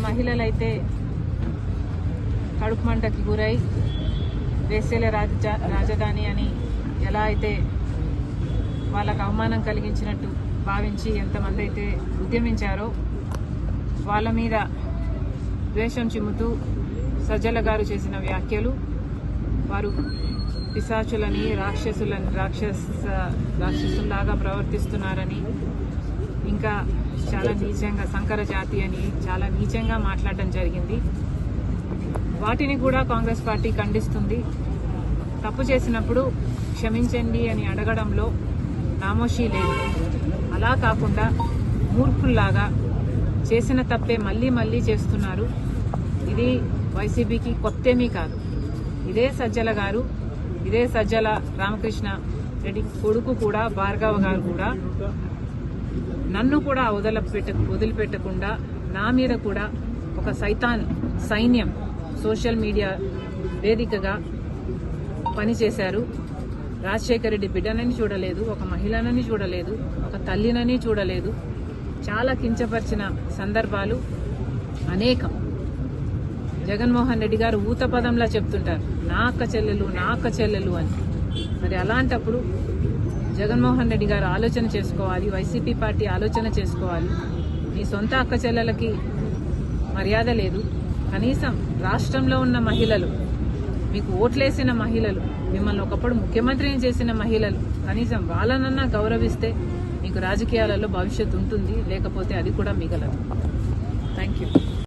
మహిళలైతే కడుపు మంటకి గురై వేశ్యల రాజధాని అని ఎలా అయితే వాళ్ళకు అవమానం కలిగించినట్టు భావించి ఎంతమంది అయితే ఉద్యమించారో వాళ్ళ మీద ద్వేషం చిమ్ముతూ సజ్జల గారు చేసిన వ్యాఖ్యలు వారు పిశాచులని రాక్షసుల్లాగా ప్రవర్తిస్తున్నారని ఇంకా చాలా నీచంగా సంకర జాతి అని చాలా నీచంగా మాట్లాడడం జరిగింది. వాటిని కూడా కాంగ్రెస్ పార్టీ ఖండిస్తుంది. తప్పు చేసినప్పుడు క్షమించండి అని అడగడంలో నామోషీ లేదు. అలా కాకుండా మూర్ఖుల్లాగా చేసిన తప్పే మళ్ళీ మళ్ళీ చేస్తున్నారు. ఇది వైసీపీకి కొత్తేమీ కాదు. ఇదే సజ్జల గారు, ఇదే సజ్జల రామకృష్ణ రెడ్డి కొడుకు కూడా భార్గవ గారు కూడా నన్ను కూడా వదిలిపెట్టకుండా నా మీద కూడా ఒక సైన్యం సోషల్ మీడియా వేదికగా పనిచేశారు. రాజశేఖర రెడ్డి బిడ్డనని చూడలేదు, ఒక మహిళనని చూడలేదు, ఒక తల్లినని చూడలేదు. చాలా కించపరిచిన సందర్భాలు అనేకం. జగన్మోహన్ రెడ్డి గారు ఊత పదంలా చెప్తుంటారు, నా అక్క చెల్లెలు అని. మరి అలాంటప్పుడు జగన్మోహన్ రెడ్డి గారు ఆలోచన చేసుకోవాలి, వైసీపీ పార్టీ ఆలోచన చేసుకోవాలి. మీ సొంత అక్క చెల్లెలకి మర్యాద లేదు. కనీసం రాష్ట్రంలో ఉన్న మహిళలు, మీకు ఓట్లేసిన మహిళలు, మిమ్మల్ని ఒకప్పుడు ముఖ్యమంత్రిని చేసిన మహిళలు, కనీసం వాళ్ళనన్నా గౌరవిస్తే మీకు రాజకీయాలలో భవిష్యత్తు ఉంటుంది. లేకపోతే అది కూడా మిగలదు. Thank you.